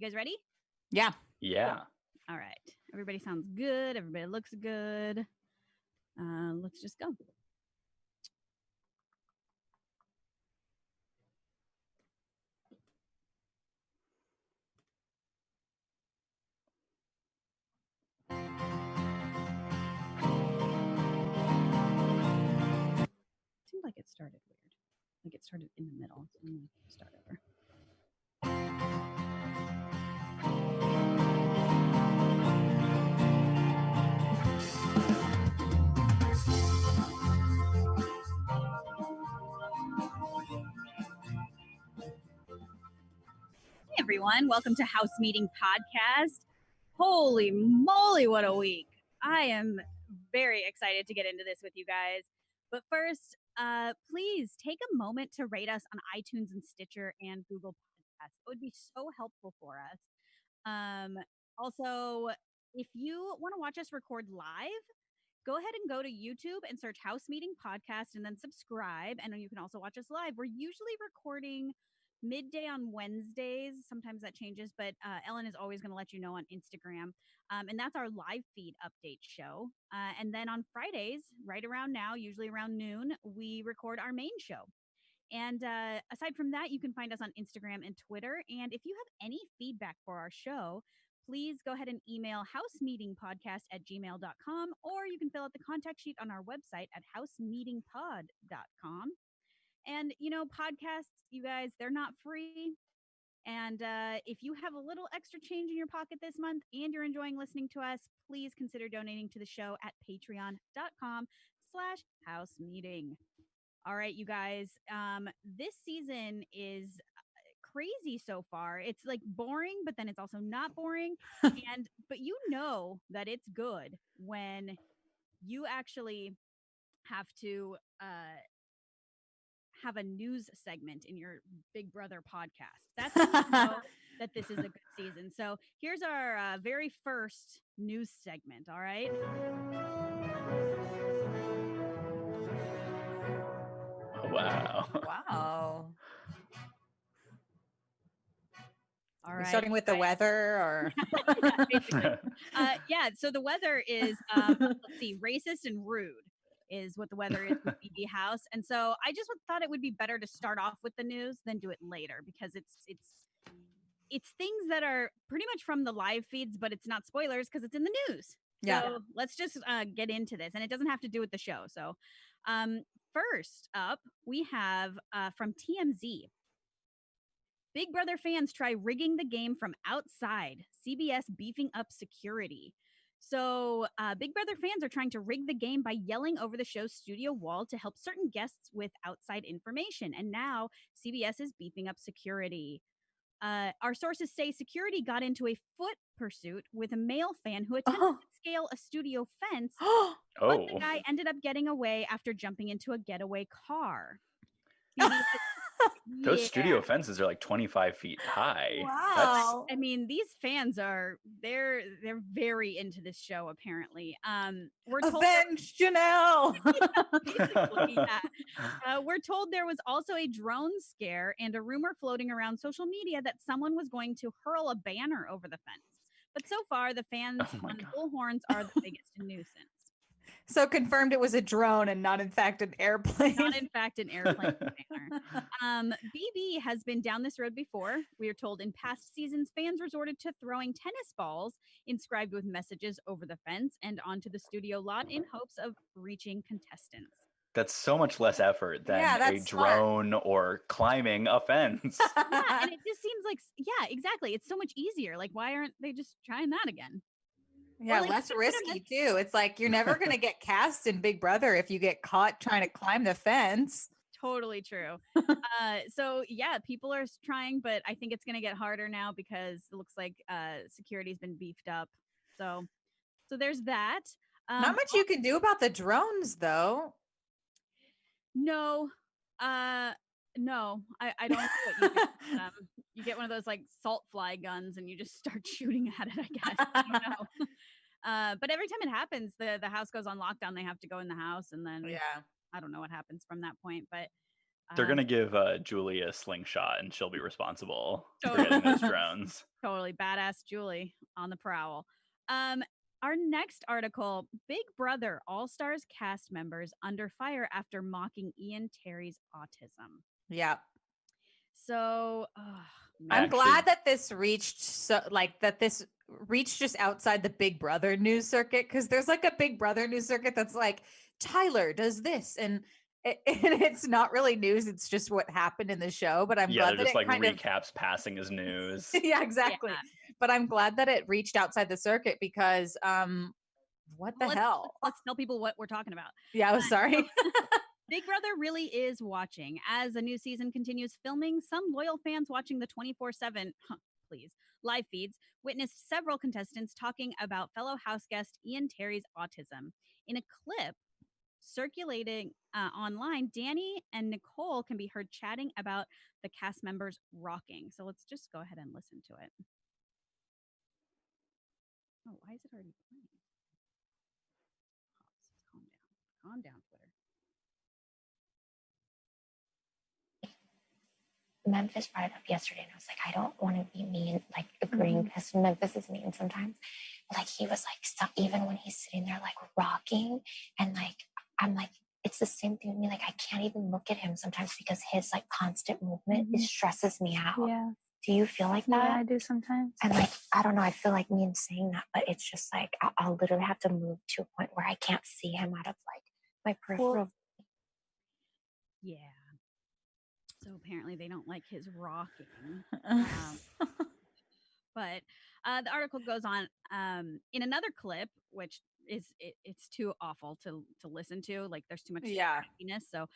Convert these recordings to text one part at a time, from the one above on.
You guys ready? Yeah. Yeah. All right. Everybody sounds good. Everybody looks good. Let's just go. Seemed like it started weird. Like it started in the middle. So I'm going to start over. Hey everyone, welcome to House Meeting Podcast. Holy moly, what a week. I am very excited to get into this with you guys. But first, please take a moment to rate us on iTunes and Stitcher and Google Podcasts. It would be so helpful for us. Also, if you want to watch us record live, go ahead and go to YouTube and search House Meeting Podcast and then subscribe. And you can also watch us live. We're usually recording midday on Wednesdays. Sometimes that changes, but Ellen is always going to let you know on Instagram. And that's our live feed update show. And then on Fridays, right around now, usually around noon, we record our main show. And aside from that, you can find us on Instagram and Twitter. And if you have any feedback for our show, please go ahead and email housemeetingpodcast@gmail.com, or you can fill out the contact sheet on our website at housemeetingpod.com. And, podcasts, you guys, they're not free. And if you have a little extra change in your pocket this month and you're enjoying listening to us, please consider donating to the show at patreon.com/housemeeting. All right, you guys, this season is crazy so far. It's like boring, but then it's also not boring. But you know that it's good when you actually have to have a news segment in your Big Brother podcast. That's how you know that this is a good season. So here's our very first news segment. All right. Wow. Wow. All We're right. starting with the weather, or Yeah, basically. So the weather is let's see, racist and rude is what the weather is with BB House. And so I just thought it would be better to start off with the news than do it later, because it's things that are pretty much from the live feeds, but it's not spoilers because it's in the news. Yeah. So let's just get into this, and it doesn't have to do with the show. So first up, we have from TMZ. Big Brother fans try rigging the game from outside. CBS beefing up security. So Big Brother fans are trying to rig the game by yelling over the show's studio wall to help certain guests with outside information. And now CBS is beefing up security. Our sources say security got into a foot pursuit with a male fan who attempted to scale a studio fence, but the guy ended up getting away after jumping into a getaway car. Those studio fences are like 25 feet high. Wow. I mean, these fans they're very into this show, apparently. We're told Avenge Janelle. basically, we're told there was also a drone scare and a rumor floating around social media that someone was going to hurl a banner over the fence. But so far, the fans on bullhorns are the biggest nuisance. So confirmed it was a drone and not, in fact, an airplane. Not, in fact, an airplane banner. BB has been down this road before. We are told in past seasons, fans resorted to throwing tennis balls inscribed with messages over the fence and onto the studio lot in hopes of reaching contestants. That's so much less effort than a drone or climbing a fence. Yeah, and it just seems like, yeah, exactly. It's so much easier. Like, why aren't they just trying that again? Yeah, like, less risky too. It's like you're never going to get cast in Big Brother if you get caught trying to climb the fence. Totally true. So yeah, people are trying, but I think it's going to get harder now because it looks like security's been beefed up. So there's that. Not much you can do about the drones, though. No, no, I don't know what you do with them. You get one of those like salt fly guns and you just start shooting at it, I guess. I don't know. But every time it happens, the house goes on lockdown. They have to go in the house, and then I don't know what happens from that point. But They're going to give Julie a slingshot and she'll be responsible for Totally. getting those drones. Totally badass Julie on the prowl. Our next article, Big Brother All-Stars cast members under fire after mocking Ian Terry's autism. Yeah. So, I'm glad that this reached just outside the Big Brother news circuit, because there's like a Big Brother news circuit that's like Tyler does this and it's not really news, it's just what happened in the show. But I'm glad that just it like kind recaps passing as news. Yeah, exactly. Yeah. But I'm glad that it reached outside the circuit because what the hell? Let's tell people what we're talking about. Yeah, I was sorry. Big Brother really is watching. As the new season continues filming, some loyal fans watching the 24/7 live feeds witnessed several contestants talking about fellow house guest Ian Terry's autism. In a clip circulating online, Danny and Nicole can be heard chatting about the cast members rocking. So let's just go ahead and listen to it. Oh, why is it already playing? Calm down. Calm down, Twitter. Memphis brought it up yesterday, and I was like, I don't want to be mean, like agreeing, because Memphis is mean sometimes. But like, he was like, stop, even when he's sitting there like rocking, and like, I'm like, it's the same thing with me. Like, I can't even look at him sometimes because his like constant movement it stresses me out. Yeah. Do you feel like that? Yeah, I do sometimes. And like, I don't know, I feel like me in saying that, but it's just like, I'll literally have to move to a point where I can't see him out of like my peripheral. Yeah. So apparently they don't like his rocking. But the article goes on in another clip, which it's too awful to listen to. Like there's too much happiness. So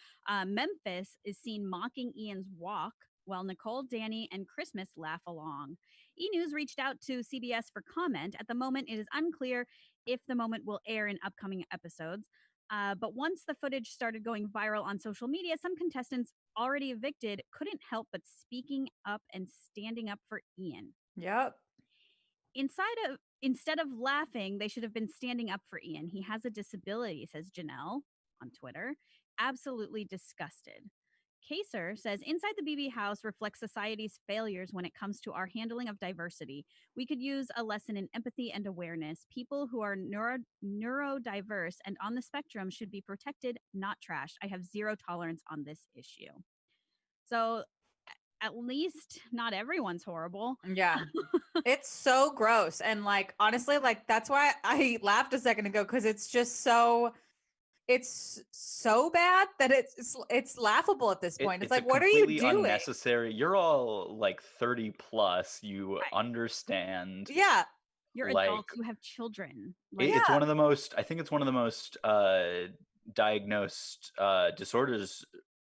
Memphis is seen mocking Ian's walk while Nicole, Danny, and Christmas laugh along. E! News reached out to CBS for comment. At the moment, it is unclear if the moment will air in upcoming episodes. But once the footage started going viral on social media, some contestants already evicted couldn't help but speaking up and standing up for Ian. Yep. Instead of laughing, they should have been standing up for Ian. He has a disability, says Janelle on Twitter. Absolutely disgusted. Kaser says, inside the BB house reflects society's failures when it comes to our handling of diversity. We could use a lesson in empathy and awareness. People who are neurodiverse and on the spectrum should be protected, not trashed. I have zero tolerance on this issue. So at least not everyone's horrible. Yeah. It's so gross. And like, honestly, like that's why I laughed a second ago, because it's just so bad that it's laughable at this point. It's like, what are you doing? Unnecessary. You're all like 30 plus. You understand. Yeah. You're adults. You have children. It's one of the most, I think it's one of the most diagnosed disorders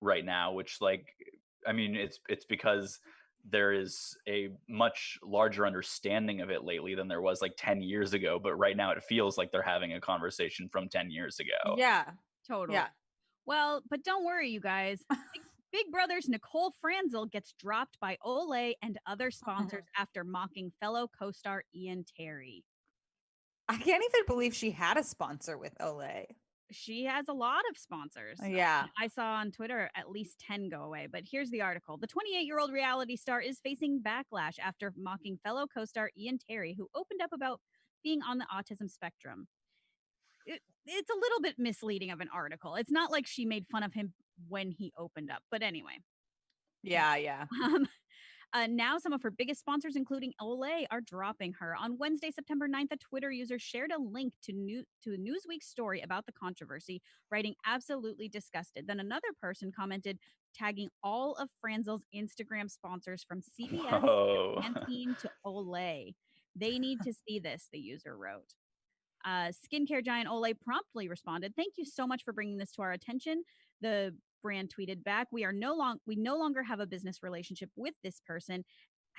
right now, which like, I mean, it's because there is a much larger understanding of it lately than there was like 10 years ago. But right now it feels like they're having a conversation from 10 years ago. Yeah, totally. Yeah. Well, but don't worry, you guys. Big Brother's Nicole Franzel gets dropped by Olay and other sponsors after mocking fellow co-star Ian Terry. I can't even believe she had a sponsor with Olay. She has a lot of sponsors. Yeah. I saw on Twitter at least 10 go away, but here's the article. The 28-year-old reality star is facing backlash after mocking fellow co-star Ian Terry, who opened up about being on the autism spectrum. It's a little bit misleading of an article. It's not like she made fun of him when he opened up, but anyway. Yeah. Now some of her biggest sponsors, including Olay, are dropping her. On Wednesday, September 9th, a Twitter user shared a link to a Newsweek story about the controversy, writing absolutely disgusted. Then another person commented, tagging all of Franzel's Instagram sponsors from CBS Pantene to Olay. They need to see this, the user wrote. Skincare giant Olay promptly responded, "Thank you so much for bringing this to our attention." The brand tweeted back, we no longer have a business relationship with this person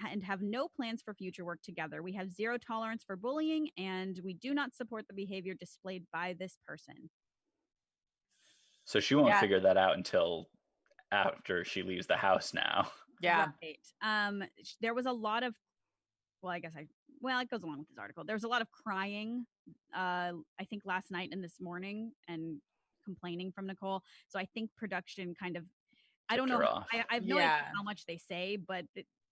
and have no plans for future work together. We have zero tolerance for bullying, and we do not support the behavior displayed by this person. So she won't figure that out until after she leaves the house now. Yeah. Right. There was a lot of, it goes along with this article. There was a lot of crying, I think last night and this morning, and complaining from Nicole. So I think production kind of I don't Tipped know. her off. I have no idea how much they say, but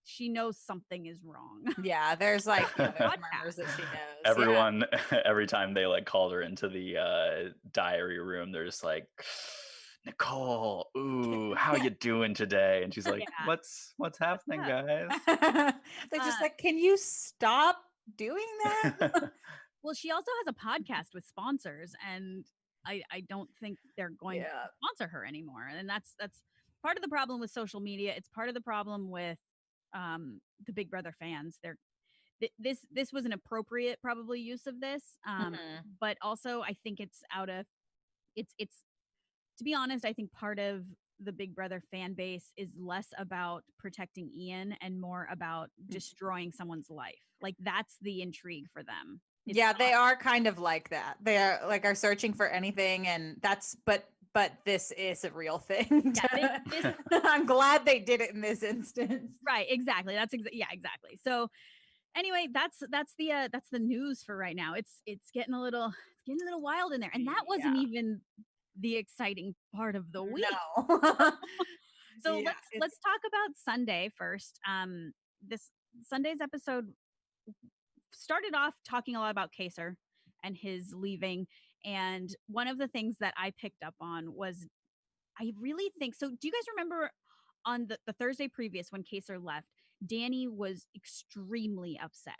she knows something is wrong. Yeah, there's like there's Podcast. murmurs that she knows. Everyone, every time they like called her into the diary room, they're just like, Nicole, ooh, how you doing today? And she's like, Yeah. what's happening, guys? They're just like, can you stop doing that? Well, she also has a podcast with sponsors, and I don't think they're going to sponsor her anymore. And that's part of the problem with social media. It's part of the problem with the Big Brother fans. This was an appropriate probably use of this, but also I think it's to be honest, I think part of the Big Brother fan base is less about protecting Ian and more about destroying someone's life. Like that's the intrigue for them. They are kind of like that. They are like are searching for anything, and that's but this is a real thing. I'm glad they did it in this instance. Right, exactly. Exactly. So anyway, that's the news for right now. It's getting a little wild in there, and that wasn't even the exciting part of the week. No. So let's talk about Sunday first. This Sunday's episode started off talking a lot about Kaser and his leaving, and one of the things that I picked up on was I really think so. Do you guys remember on the Thursday previous when Kaser left, Danny was extremely upset,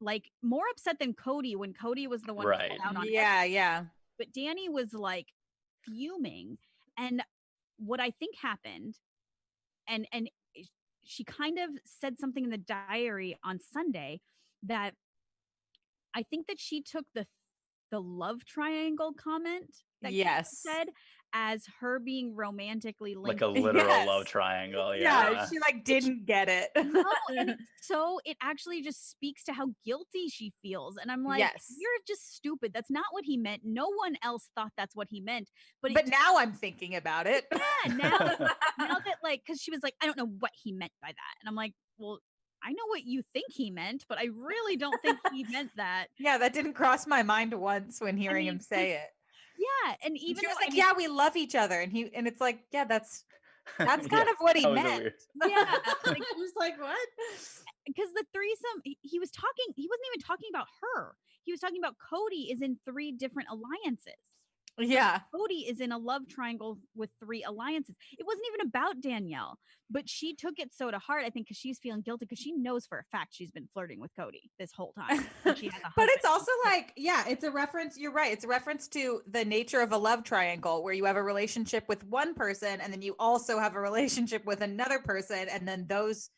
like more upset than Cody when Cody was the one who called out on everything. But Danny was like fuming, and what I think happened, and she kind of said something in the diary on Sunday that I think that she took the love triangle comment that Kaser said as her being romantically linked, like a literal love triangle. Yeah, she like didn't get it. And it actually just speaks to how guilty she feels, and I'm like, you're just stupid. That's not what he meant. No one else thought that's what he meant, but now I'm thinking about it. Now that like, because she was like, I don't know what he meant by that, and I'm like, well, I know what you think he meant, but I really don't think he meant that. That didn't cross my mind once when hearing him say it. Yeah, and even she was like, we love each other, and it's like, that's kind of what he meant. Yeah, like, I was like, what? Because the threesome, he was talking. He wasn't even talking about her. He was talking about Cody is in 3 different alliances. Yeah. Cody is in a love triangle with 3 alliances. It wasn't even about Danielle, but she took it so to heart, I think, because she's feeling guilty because she knows for a fact she's been flirting with Cody this whole time. She has but it's also like, it's a reference. You're right. It's a reference to the nature of a love triangle where you have a relationship with one person and then you also have a relationship with another person. And then those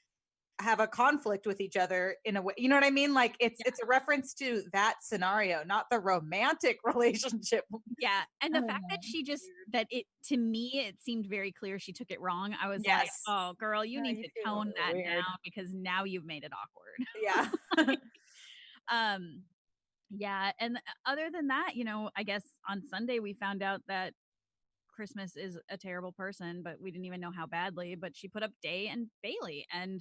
have a conflict with each other in a way, you know what I mean? Like it's a reference to that scenario, not the romantic relationship. Yeah, and the fact that she just to me it seemed very clear she took it wrong. I was like, oh girl, you need to tone that down because now you've made it awkward. Yeah, and other than that, I guess on Sunday we found out that Christmas is a terrible person, but we didn't even know how badly. But she put up Day and Bailey, and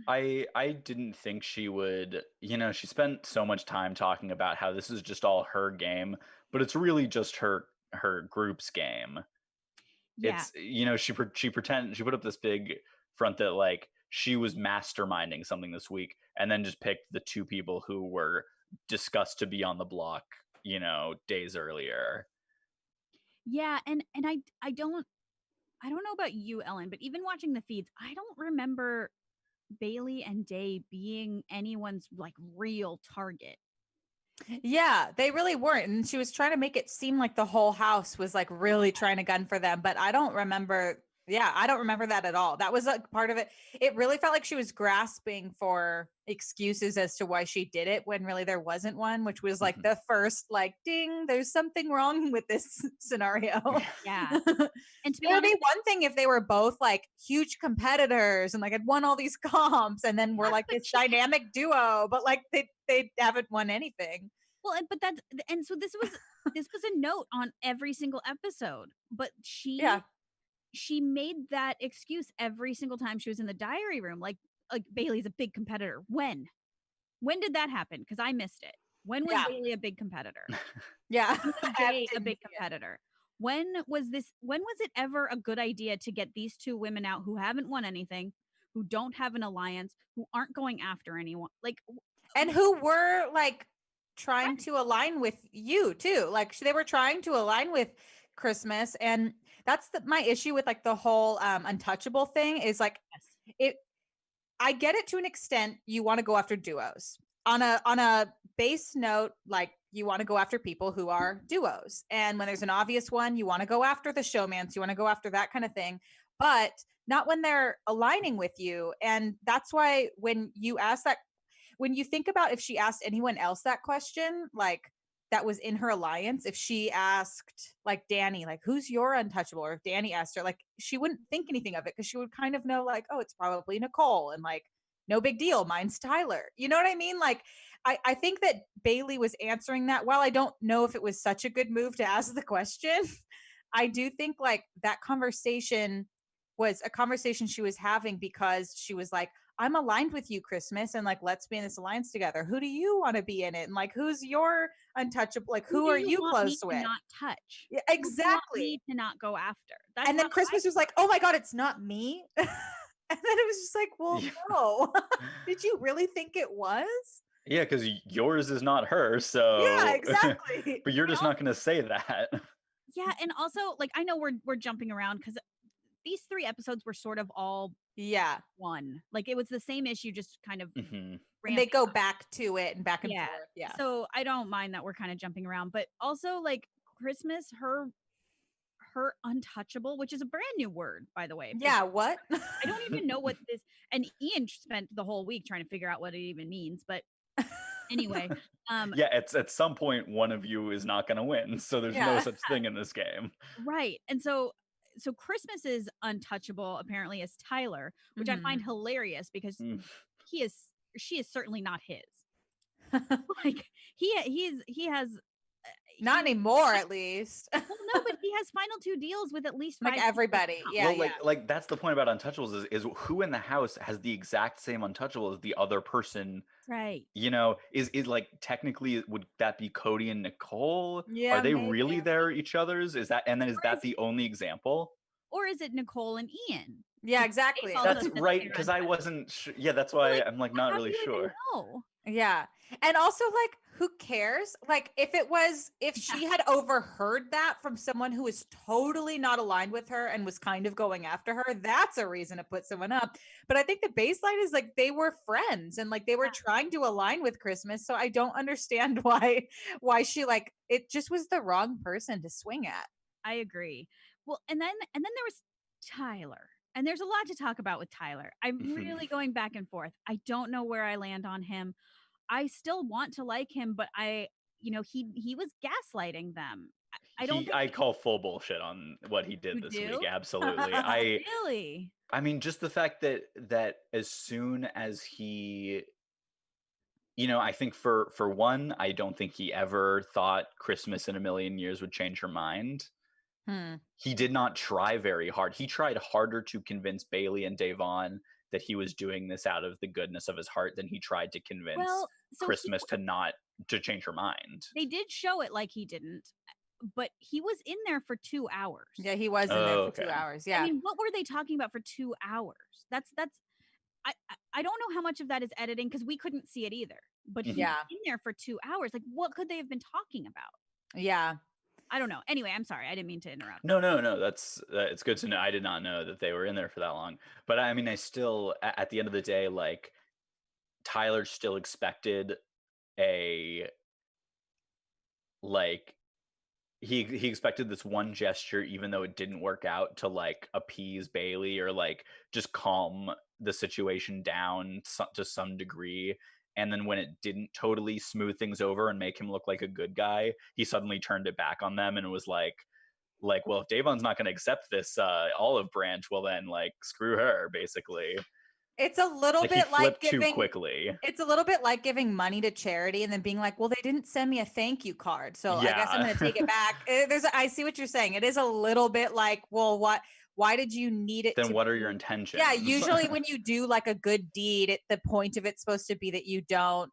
I didn't think she would, she spent so much time talking about how this is just all her game, but it's really just her group's game. Yeah. It's, she put up this big front that like she was masterminding something this week and then just picked the 2 people who were discussed to be on the block, days earlier. Yeah, and I don't know about you, Ellen, but even watching the feeds, I don't remember Bailey and Day being anyone's like real target. Yeah, they really weren't. And she was trying to make it seem like the whole house was like really trying to gun for them. But I don't remember. Yeah, I don't remember that at all. That was like part of it. It really felt like she was grasping for excuses as to why she did it when really there wasn't one, which was like the first like ding, there's something wrong with this scenario. Yeah. And to be it would honest, be one thing if they were both like huge competitors and like had won all these comps and then we're like this dynamic duo, but like they haven't won anything. Well, but so this was a note on every single episode, but she made that excuse every single time she was in the diary room. Like Bailey's a big competitor. When did that happen? Because I missed it. When was Bailey a big competitor? Yeah. When was Day a big competitor? when was it ever a good idea to get these two women out who haven't won anything, who don't have an alliance, who aren't going after anyone? Like, And who were like trying to align with you too. Like they were trying to align with Christmas. And that's my issue with like the whole untouchable thing is like it I get it to an extent. You want to go after duos on a base note, like you want to go after people who are duos. And when there's an obvious one, you want to go after the showmans, you want to go after that kind of thing, but not when they're aligning with you. And that's why when you ask that, when you think about if she asked anyone else that question, like that was in her alliance, if she asked like Danny, like, who's your untouchable? Or if Danny asked her, like, she wouldn't think anything of it because she would kind of know, like, oh, it's probably Nicole. And like, no big deal. Mine's Tyler. You know what I mean? Like, I think that Bailey was answering that. While I don't know if it was such a good move to ask the question, I do think like that conversation was a conversation she was having because she was like, I'm aligned with you, Christmas, and like, let's be in this alliance together. Who do you want to be in it? And like, who's your untouchable? Like, who are you want me close to with? not touch? Yeah, Who do you want exactly. me to not go after. That's And then Christmas was like, oh my God, it's not me. And then it was just like, well, Yeah. no. Did you really think it was? Yeah, because yours is not her, so Yeah, exactly. But you're just not going to say that. Yeah, and also like I know we're jumping around because these 3 episodes were sort of all Yeah. one. Like it was the same issue, just kind of Mhm. And they ramping go up. back to it and back and Yeah. forth. Yeah. So I don't mind that we're kind of jumping around, but also like Christmas, her untouchable, which is a brand new word, by the way. Yeah. What? I don't even know what this, and Ian spent the whole week trying to figure out what it even means. But anyway, Yeah, at some point one of you is not going to win, so there's no Yeah. such thing in this game. right. And so Christmas is untouchable apparently as Tyler, which I find hilarious because Mm. she is certainly not his. Like he has Not anymore, at least. well, no, but he has final 2 deals with at least 5 Like everybody. people. Yeah. Well, Yeah. like that's the point about untouchables is who in the house has the exact same untouchable as the other person. Right. You know, is like technically would that be Cody and Nicole? Yeah, Are they maybe. really their each other's? Is that and then is Or that is the only example? Or is it Nicole and Ian? Yeah, exactly. Also That's says right, they're because I untouchable. wasn't yeah, that's why Like, I'm like not how really do you even sure. know? Yeah. And also, like, who cares? Like, if she had overheard that from someone who was totally not aligned with her and was kind of going after her, that's a reason to put someone up. But I think the baseline is like they were friends and like they were trying to align with Christmas. So I don't understand why she like it just was the wrong person to swing at. I agree. Well, and then there was Tyler. And there's a lot to talk about with Tyler. I'm really going back and forth. I don't know where I land on him. I still want to like him, but he was gaslighting them. I don't think I call full bullshit on what he did You this do? week. Absolutely. really. I mean, just the fact that as soon as he, I think for one, I don't think he ever thought Christmas in a million years would change her mind. He did not try very hard. He tried harder to convince Bailey and Davon that he was doing this out of the goodness of his heart than he tried to convince Christmas to change her mind. They did show it like he didn't, but he was in there for 2 hours. Yeah, he was in there for 2 hours. Yeah. I mean, what were they talking about for 2 hours? That's I don't know how much of that is editing because we couldn't see it either. But he was in there for 2 hours. Like, what could they have been talking about? Yeah. I don't know. Anyway, I'm sorry. I didn't mean to interrupt. No. That's it's good to know. I did not know that they were in there for that long. But I mean, I still, at the end of the day, like Tyler still expected he expected this one gesture, even though it didn't work out, to like appease Bailey or like just calm the situation down to some degree. And then when it didn't totally smooth things over and make him look like a good guy, he suddenly turned it back on them and was like, well, if Davon's not going to accept this olive branch, well then, like, screw her, basically. It's a little bit like giving too quickly. It's a little bit like giving money to charity and then being like, well, they didn't send me a thank you card, so I guess I'm going to take it back. I see what you're saying. It is a little bit like, well, why did you need it? Then what are your intentions? Yeah, usually when you do like a good deed, the point of it's supposed to be that you don't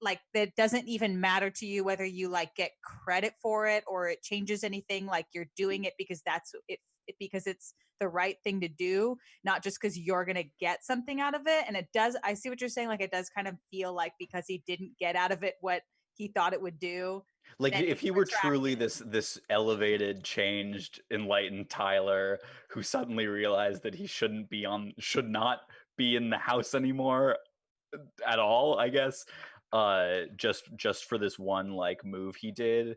like that doesn't even matter to you whether you like get credit for it or it changes anything. Like you're doing it because that's it, because it's the right thing to do, not just because you're gonna get something out of it. And it does, I see what you're saying, like it does kind of feel like because he didn't get out of it what he thought it would do, Like then if he he were truly retracted. this elevated, changed, enlightened Tyler who suddenly realized that he should not be in the house anymore at all, I guess, just for this one like move he did,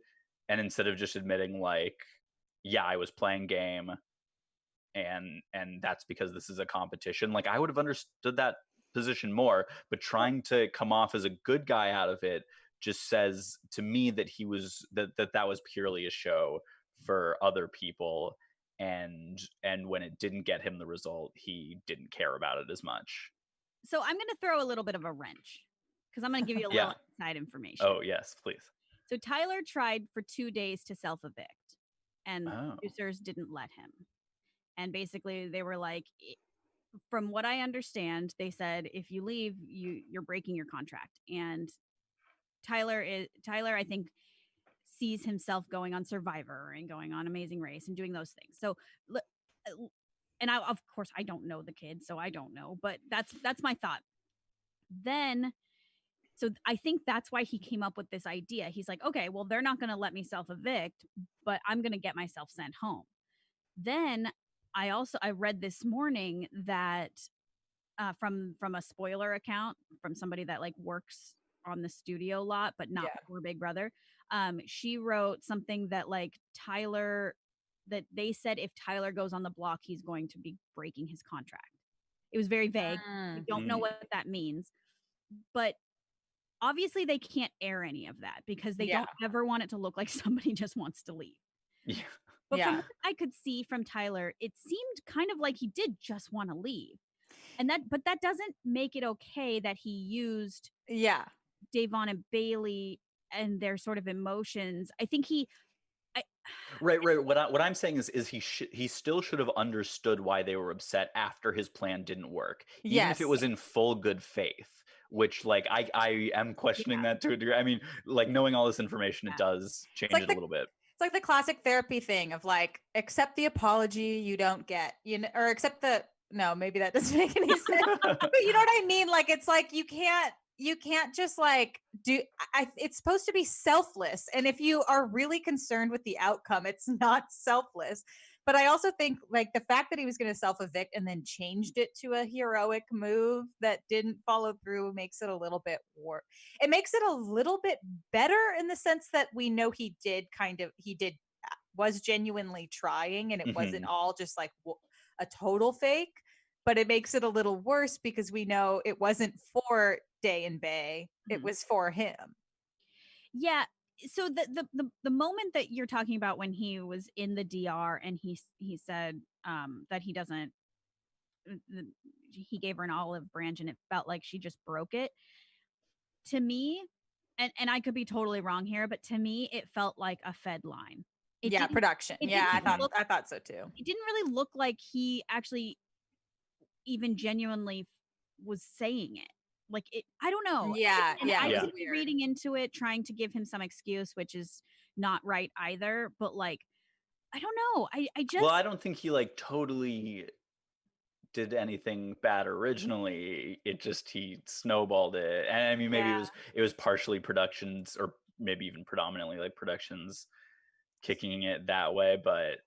and instead of just admitting like, yeah, I was playing game and that's because this is a competition, like I would have understood that position more, but trying to come off as a good guy out of it just says to me that he was that was purely a show for other people, and when it didn't get him the result, he didn't care about it as much. So I'm going to throw a little bit of a wrench because I'm going to give you a Yeah. little inside information. Oh yes, please. So Tyler tried for 2 days to self-evict, and Oh. producers didn't let him. And basically, they were like, from what I understand, they said if you leave, you're breaking your contract. And Tyler, I think, sees himself going on Survivor and going on Amazing Race and doing those things. So, and I, of course, I don't know the kid, so I don't know, but that's my thought. Then, so I think that's why he came up with this idea. He's like, okay, well, they're not going to let me self evict, but I'm going to get myself sent home. Then I read this morning that from a spoiler account from somebody that like works on the studio lot, but not for Big Brother. She wrote something that like Tyler, that they said if Tyler goes on the block, he's going to be breaking his contract. It was very vague. We don't know what that means, but obviously they can't air any of that because they don't ever want it to look like somebody just wants to leave. Yeah. But from what I could see from Tyler, it seemed kind of like he did just want to leave. And but that doesn't make it okay that he used Davon and Bailey and their sort of emotions. I think Right. What I'm saying is he still should have understood why they were upset after his plan didn't work, even if it was in full good faith. Which, like, I am questioning that to a degree. I mean, like, knowing all this information, it does change it a little bit. It's like the classic therapy thing of like, accept the apology you don't get, you know, or accept the, no, maybe that doesn't make any sense. But you know what I mean? Like, it's like, you can't just like it's supposed to be selfless. And if you are really concerned with the outcome, it's not selfless. But I also think like the fact that he was going to self-evict and then changed it to a heroic move that didn't follow through makes it a little bit worse. It makes it a little bit better in the sense that we know he was genuinely trying and it wasn't all just like a total fake. But it makes it a little worse because we know it wasn't for Day and Bay. It was for him. Yeah. So the moment that you're talking about when he was in the DR and he said that he doesn't, he gave her an olive branch and it felt like she just broke it. To me, and I could be totally wrong here, but to me it felt like a Fed line. Production. I thought so too. It didn't really look like he actually even genuinely was saying it. Like it, I don't know. I could be reading into it, trying to give him some excuse, which is not right either. But like, I don't know. I just, well, I don't think he like totally did anything bad originally. It just, he snowballed it. And I mean, maybe it was partially productions, or maybe even predominantly like productions kicking it that way. But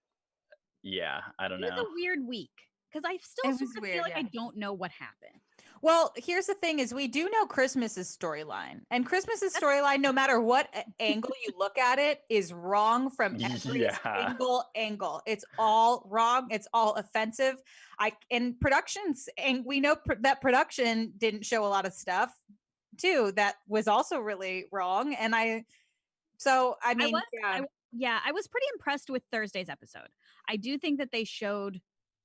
yeah, I don't know. It was a weird week because I still sort of feel like I don't know what happened. Well, here's the thing is we do know Christmas's storyline. And Christmas's storyline, no matter what angle you look at it, is wrong from every single angle. It's all wrong. It's all offensive. In productions, and we know that production didn't show a lot of stuff too that was also really wrong. And I was pretty impressed with Thursday's episode. I do think that they showed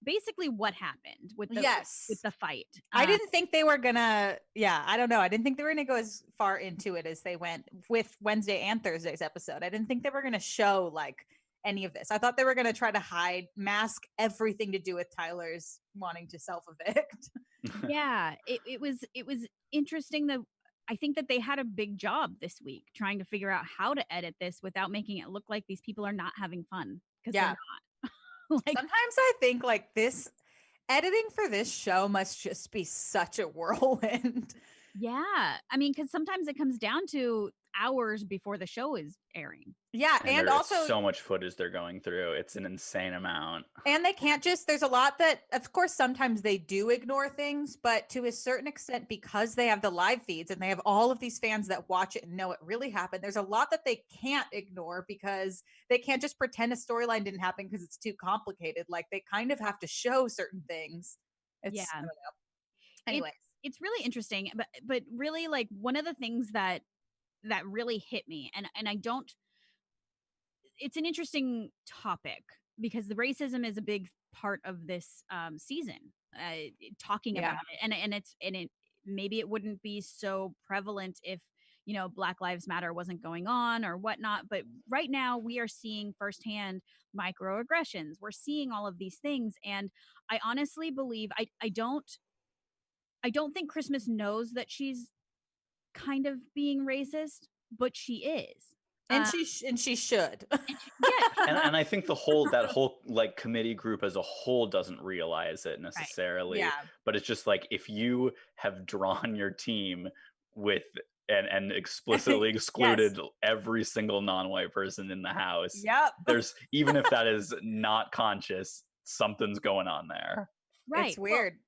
basically what happened with the fight. I didn't think they were gonna, I don't know. I didn't think they were gonna go as far into it as they went with Wednesday and Thursday's episode. I didn't think they were gonna show like any of this. I thought they were gonna try to mask everything to do with Tyler's wanting to self-evict. It was interesting. I think that they had a big job this week trying to figure out how to edit this without making it look like these people are not having fun, because they're not. Like, sometimes I think like this editing for this show must just be such a whirlwind. yeah. I mean, because sometimes it comes down to hours before the show is airing. Yeah, And and there's also so much footage they're going through. It's an insane amount. and they can't just, there's a lot that, of course, sometimes they do ignore things, but to a certain extent, because they have the live feeds and they have all of these fans that watch it and know it really happened, there's a lot that they can't ignore because they can't just pretend a storyline didn't happen because it's too complicated. Like they kind of have to show certain things. It's, Yeah. I don't know. Anyways. It's really interesting, but really, like, one of the things that really hit me, and I don't, it's an interesting topic because the racism is a big part of this season, talking Yeah. about it, and it maybe it wouldn't be so prevalent if, you know, Black Lives Matter wasn't going on or whatnot, but right now we are seeing firsthand microaggressions. We're seeing all of these things, and I honestly believe I don't think Christmas knows that she's kind of being racist, but she is. And she should. Yeah. And I think that whole like committee group as a whole doesn't realize it necessarily. Yeah. But it's just like if you have drawn your team with and explicitly excluded every single non-white person in the house, Yep. there's, even if that is not conscious, something's going on there. Right. It's weird. Well,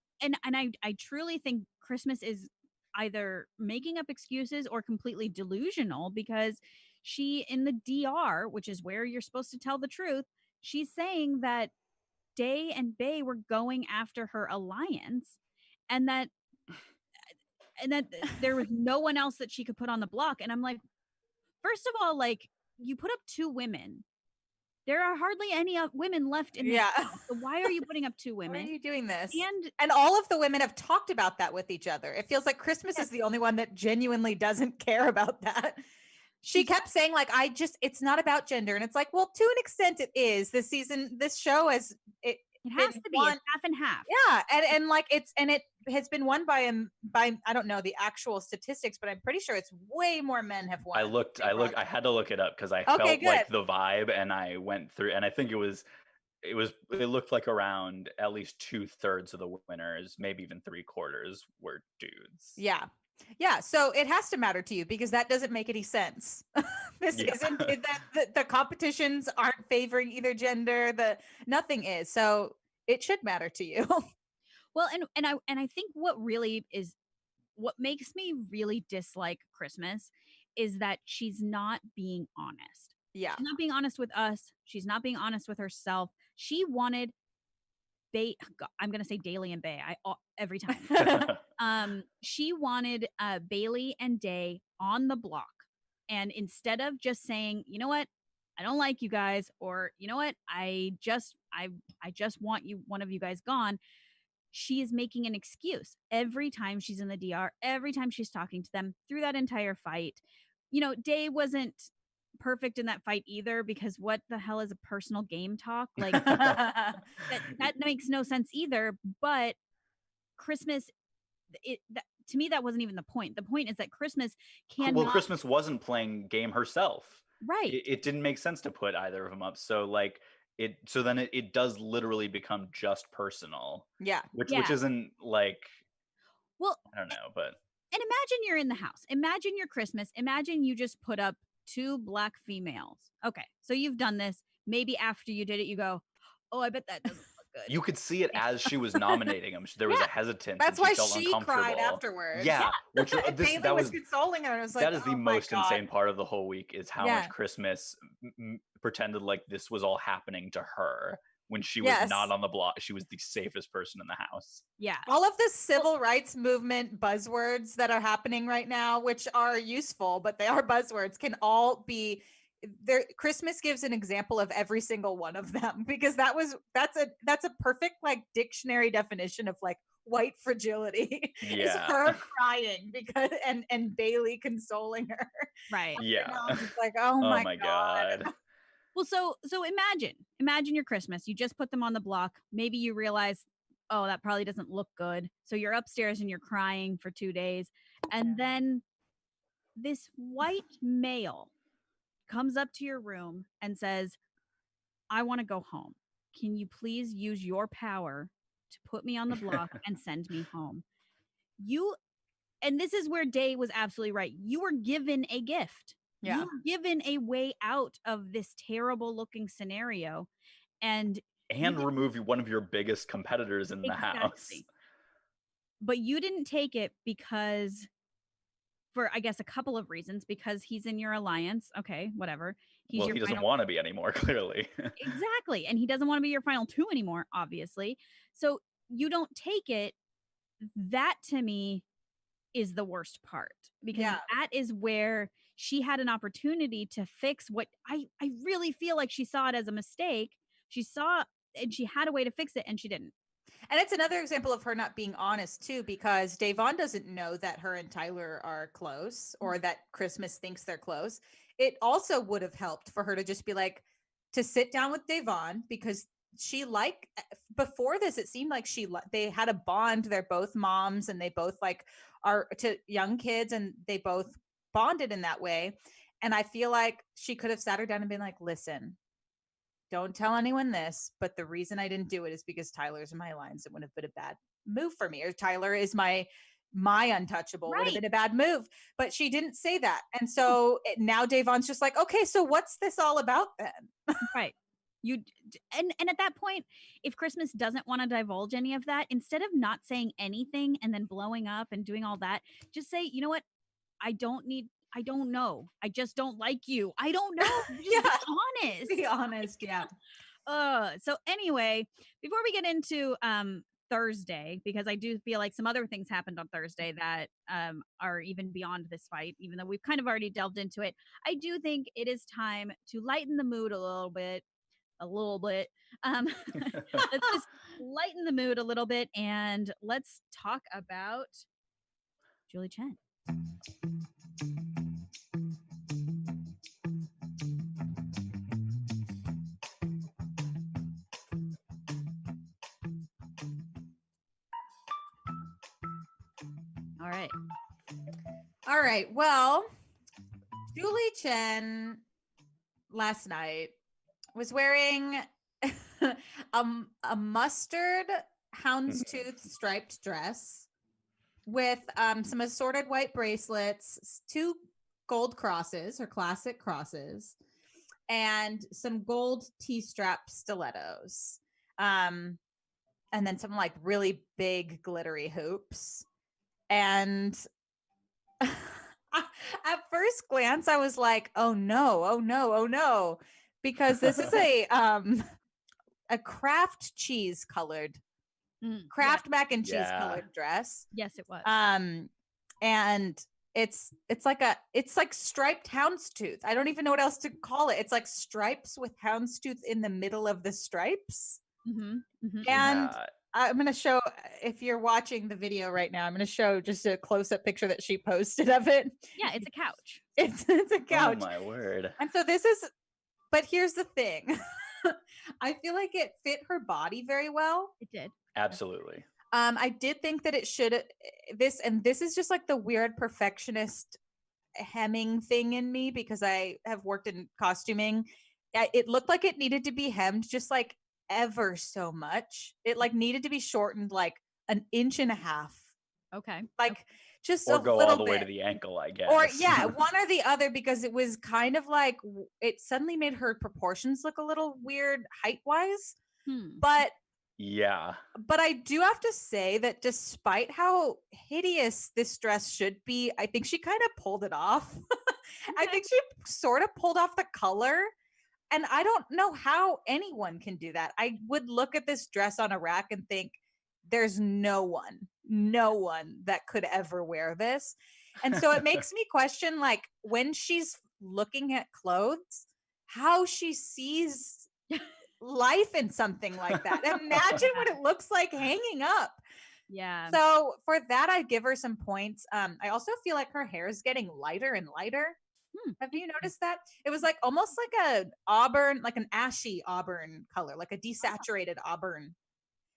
and I truly think Christmas is either making up excuses or completely delusional, because she, in the DR, which is where you're supposed to tell the truth, she's saying that Day and Bay were going after her alliance, and that there was no one else that she could put on the block. And I'm like, first of all, like, you put up 2 women. There are hardly any women left in this house. So why are you putting up 2 women? Why are you doing this? And all of the women have talked about that with each other. It feels like Christmas is the only one that genuinely doesn't care about that. She kept saying like, it's not about gender. And it's like, well, to an extent it is. This season, this show it has to be. It's half and half. Yeah. And like it has been won by I don't know the actual statistics, but I'm pretty sure it's way more men have won. I had to look it up because I felt like the vibe, and I went through, and I think it looked like around at least 2/3 of the winners, maybe even 3/4 were dudes. Yeah. Yeah, so it has to matter to you because that doesn't make any sense. This isn't the competitions aren't favoring either gender. Nothing is. So it should matter to you. Well, and I think what makes me really dislike Christmas is that she's not being honest. Yeah. She's not being honest with us. She's not being honest with herself. She wanted I'm going to say Daly and Bay every time. She wanted Bailey and Day on the block. And instead of just saying, you know what, I don't like you guys, or you know what, I just want one of you guys gone, she is making an excuse every time she's in the DR, every time she's talking to them through that entire fight. You know, Day wasn't perfect in that fight either, because what the hell is a personal game talk? Like that makes no sense either. But Christmas, to me, that wasn't even the point. The point is that Christmas Christmas wasn't playing game herself. Right. It didn't make sense to put either of them up. So like then it does literally become just personal. Yeah. Which isn't like, well, I don't know, but. And imagine you're in the house. Imagine your Christmas. Imagine you just put up 2 Black females. Okay, so you've done this. Maybe after you did it, you go, oh, I bet that doesn't look good. You could see it as she was nominating him. There was a hesitance. That's why felt she cried afterwards. Yeah. Which Bailey was consoling her. And it was like, that is the most insane part of the whole week, is how much Christmas pretended like this was all happening to her. When she was not on the block, she was the safest person in the house. Yeah. All of the civil rights movement buzzwords that are happening right now, which are useful, but they are buzzwords, can all be there. Christmas gives an example of every single one of them, because that's a perfect like dictionary definition of like white fragility. Yeah. Is her crying because and Bailey consoling her. Right. Yeah. It's like, oh my god. Well, so imagine your Christmas. You just put them on the block. Maybe you realize, oh, that probably doesn't look good. So you're upstairs and you're crying for 2 days. And then this white male comes up to your room and says, I want to go home. Can you please use your power to put me on the block and send me home? And this is where Day was absolutely right. You were given a gift. Yeah. You were given a way out of this terrible looking scenario. And remove one of your biggest competitors in the house. But you didn't take it because, for I guess a couple of reasons, because he's in your alliance. Okay, whatever. He doesn't want to be anymore, clearly. Exactly. And he doesn't want to be your final two anymore, obviously. So you don't take it. That to me is the worst part, because that is where she had an opportunity to fix what I really feel like she saw it as a mistake. She saw and she had a way to fix it and she didn't. And it's another example of her not being honest too, because Davon doesn't know that her and Tyler are close or that Christmas thinks they're close. It also would have helped for her to just be like, to sit down with Davon, because she before this, it seemed like they had a bond. They're both moms and they both are to young kids and they both bonded in that way. And I feel like she could have sat her down and been like, listen, don't tell anyone this, but the reason I didn't do it is because Tyler's in my alliance. It would have been a bad move for me, or Tyler is my untouchable. Would have been a bad move, but she didn't say that. And so now Davon's just like, okay, so what's this all about then? Right. And at that point, if Christmas doesn't want to divulge any of that, instead of not saying anything and then blowing up and doing all that, just say, you know what? I don't know. I just don't like you. I don't know. Just be honest. Be honest. Yeah. So anyway, before we get into Thursday, because I do feel like some other things happened on Thursday that are even beyond this fight, even though we've kind of already delved into it. I do think it is time to lighten the mood a little bit. Let's just lighten the mood a little bit and let's talk about Julie Chen. All right. Well, Julie Chen last night was wearing a mustard houndstooth striped dress with some assorted white bracelets, 2 gold crosses, her classic crosses, and some gold T-strap stilettos. And then some like really big glittery hoops. And at first glance, I was like, oh no. Because this is a Kraft cheese colored Kraft mac and cheese colored dress. Yes, it was. And it's like striped houndstooth. I don't even know what else to call it. It's like stripes with houndstooth in the middle of the stripes. And I'm going to show, if you're watching the video right now, I'm going to show just a close-up picture that she posted of it. Yeah, it's a couch. It's a couch. Oh my word. And so but here's the thing. I feel like it fit her body very well. It did. Absolutely. I did think that it should, this is just like the weird perfectionist hemming thing in me, because I have worked in costuming. It looked like it needed to be hemmed just like ever so much. It like needed to be shortened like 1.5 inches. Okay. Like just or a go little all the way bit. to the ankle, I guess. Or yeah, one or the other, because it was kind of like it suddenly made her proportions look a little weird height wise. But I do have to say that despite how hideous this dress should be, I think she kind of pulled it off. I think she sort of pulled off the color. And I don't know how anyone can do that. I would look at this dress on a rack and think, there's no one that could ever wear this. And so it makes me question, like, when she's looking at clothes, how she sees life in something like that. Imagine what it looks like hanging up. Yeah. So for that, I give her some points. I also feel like her hair is getting lighter and lighter. Have you noticed that? It was like almost like a auburn, like an ashy auburn color, like a desaturated auburn.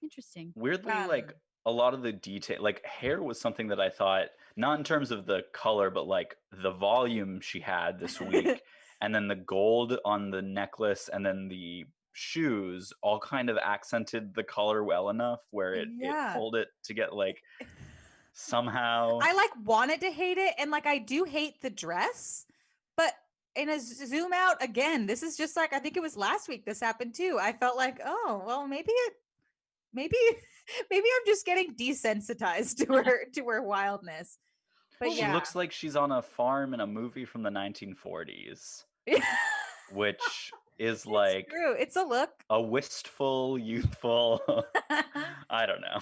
Interesting. Weirdly, like a lot of the detail, like hair was something that I thought, not in terms of the color, but like the volume she had this week, and then the gold on the necklace, and then the shoes all kind of accented the color well enough where it Yeah. pulled it to get like somehow. I like wanted to hate it, and like I do hate the dress, but in a zoom out again, this is just like I think it was last week this happened too. I felt like, oh well, maybe maybe I'm just getting desensitized to her wildness. But She yeah. looks like she's on a farm in a movie from the 1940s, which is like It's true. It's a look. a wistful, youthful. I don't know.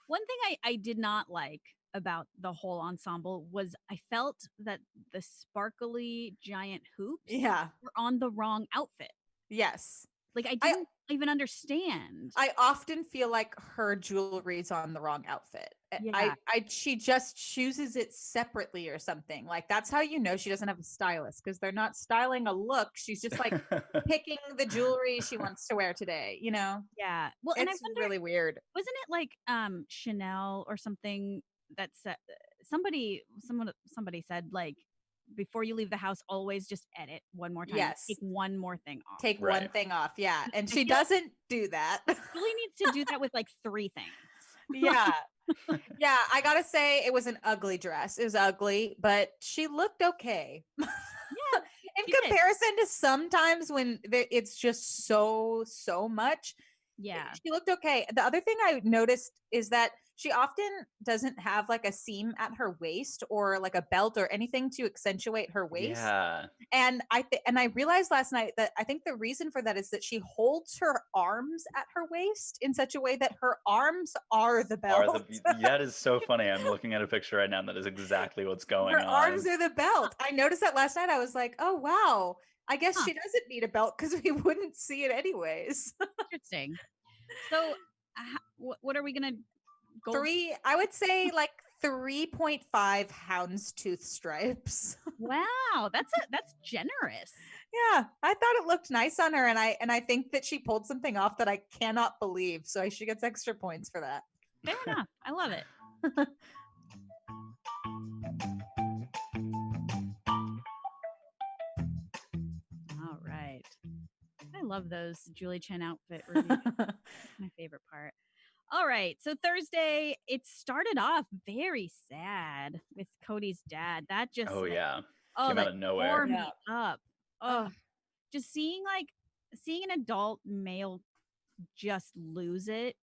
One thing I did not like about the whole ensemble was I felt that the sparkly giant hoops Yeah. were on the wrong outfit. Yes. Like I didn't even understand. I often feel like her jewelry's on the wrong outfit. Yeah. She just chooses it separately or something. Like that's how you know she doesn't have a stylist, because they're not styling a look. She's just like picking the jewelry she wants to wear today, you know? Yeah. Well, and I It's wonder, really weird. wasn't it like Chanel or something that said somebody said like before you leave the house always just edit one more time. Yes. Take one more thing off. Take one Right. thing off. Yeah. And I she feel like doesn't do that. Julie needs to do that with like 3 things. Yeah. Yeah. I gotta say it was an ugly dress. It was ugly, but she looked okay. Yeah. In she did. comparison to sometimes when it's just so much, Yeah. she looked okay. The other thing I noticed is that she often doesn't have like a seam at her waist or like a belt or anything to accentuate her waist. Yeah. And I realized last night that I think the reason for that is that she holds her arms at her waist in such a way that her arms are the belt. That is so funny. I'm looking at a picture right now, and that is exactly what's going Her on. arms are the belt. I noticed that last night. I was like, oh wow. I guess Huh. she doesn't need a belt because we wouldn't see it anyways. Interesting. So, what are we gonna go? I would say like 3.5 houndstooth stripes. Wow, that's generous. Yeah, I thought it looked nice on her, and I think that she pulled something off that I cannot believe. So she gets extra points for that. Fair enough. I love it. All right. I love those Julie Chen outfit reviews. My favorite part. All right. So Thursday, it started off very sad with Cody's dad. That just Oh yeah. oh, Came that out of nowhere. tore me Yeah. up. Oh, just seeing an adult male just lose it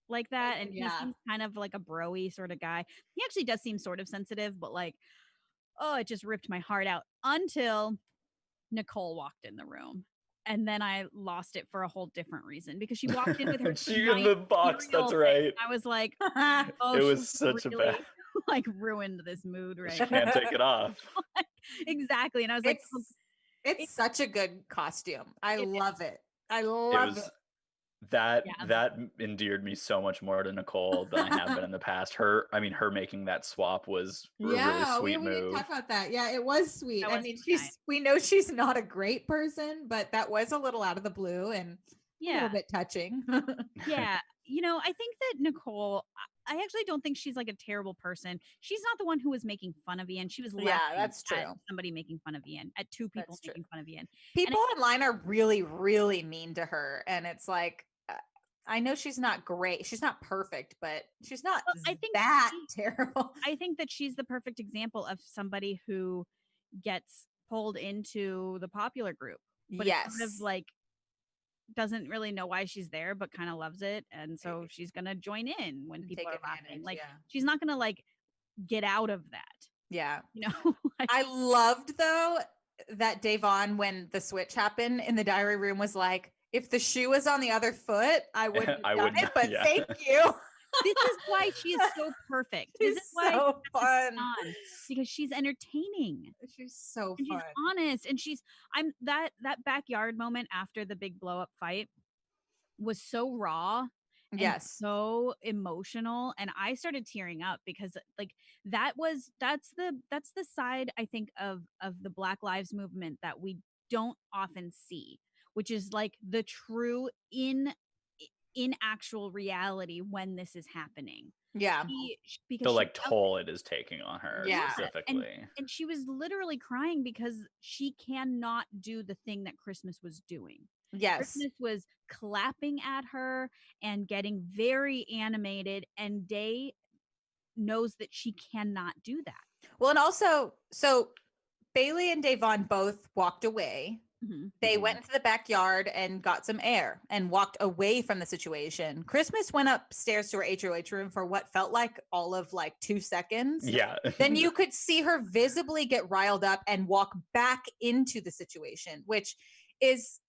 like that, and he seems kind of like a bro-y sort of guy. He actually does seem sort of sensitive, but like, oh, it just ripped my heart out until Nicole walked in the room. And then I lost it for a whole different reason because she walked in with her She in the box. That's right. I was like, oh, It was she's such a really, bad. like ruined this mood right She can't take it off. Exactly. And I was like, it's such a good costume. I love it. I It love was it. that endeared me so much more to Nicole than I have been in the past. Her making that swap was a really sweet we move. didn't talk about that. Yeah, it was sweet. That I was mean, nice. we know she's not a great person, but that was a little out of the blue and a little bit touching. Yeah. I think that Nicole, I actually don't think she's like a terrible person. She's not the one who was making fun of Ian. She was laughing that's true. at somebody making fun of Ian, at 2 people making fun of Ian. People online are really, really mean to her. And it's like, I know she's not great. She's not perfect, but she's not terrible. I think that she's the perfect example of somebody who gets pulled into the popular group. But it's sort of like doesn't really know why she's there, but kind of loves it. And so she's going to join in when people are laughing. Like she's not going to like get out of that. Yeah. Like, I loved though that Davon, when the switch happened in the diary room, was like, if the shoe was on the other foot, I wouldn't have done it, but thank you. This is why she is so perfect. This is why so fun. Because she's entertaining. She's so fun. She's honest, and that backyard moment after the big blow up fight was so raw. And so emotional, and I started tearing up because like that's the side I think of the Black Lives Movement that we don't often see, which is like the true in actual reality when this is happening. Yeah. Because The she like felt toll it is taking on her Yeah. specifically. and she was literally crying because she cannot do the thing that Christmas was doing. Yes. Christmas was clapping at her and getting very animated, and Day knows that she cannot do that. Well, and also, so Bailey and Davon both walked away. They went into the backyard and got some air and walked away from the situation. Christmas went upstairs to her HOH room for what felt like all of like 2 seconds. Yeah. Then you could see her visibly get riled up and walk back into the situation, which is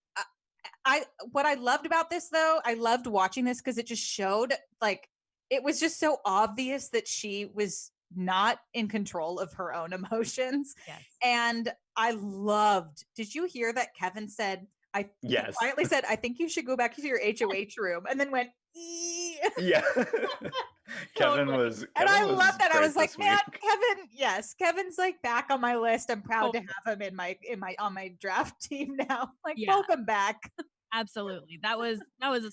what I loved about this though. I loved watching this because it just showed like it was just so obvious that she was not in control of her own emotions. Yes. And I loved, did you hear that Kevin said, he Yes. quietly said, I think you should go back to your HOH room, and then went, Yeah. Kevin Totally. was and I was love that. I great was like, this man, week. Kevin, yes, Kevin's like back on my list. I'm proud to Totally. have him in my on my draft team now. Like, Yeah. welcome back. Absolutely. That was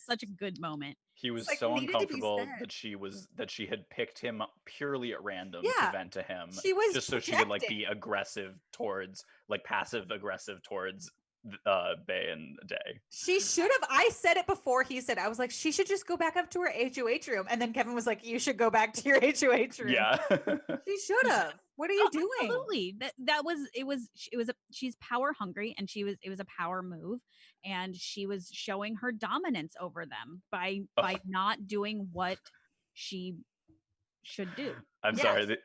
such a good moment. He was like, so needed to be uncomfortable said. that she had picked him up purely at random Yeah, to vent to him. she was just so she could like projecting. be aggressive towards like passive aggressive towards Bay and Day. She should have. I said it before he said. I was like, she should just go back up to her HOH room. And then Kevin was like, you should go back to your HOH room. Yeah. She should have. What are you doing? Absolutely. She's power hungry, and it was a power move, and she was showing her dominance over them by not doing what she should do. I'm sorry.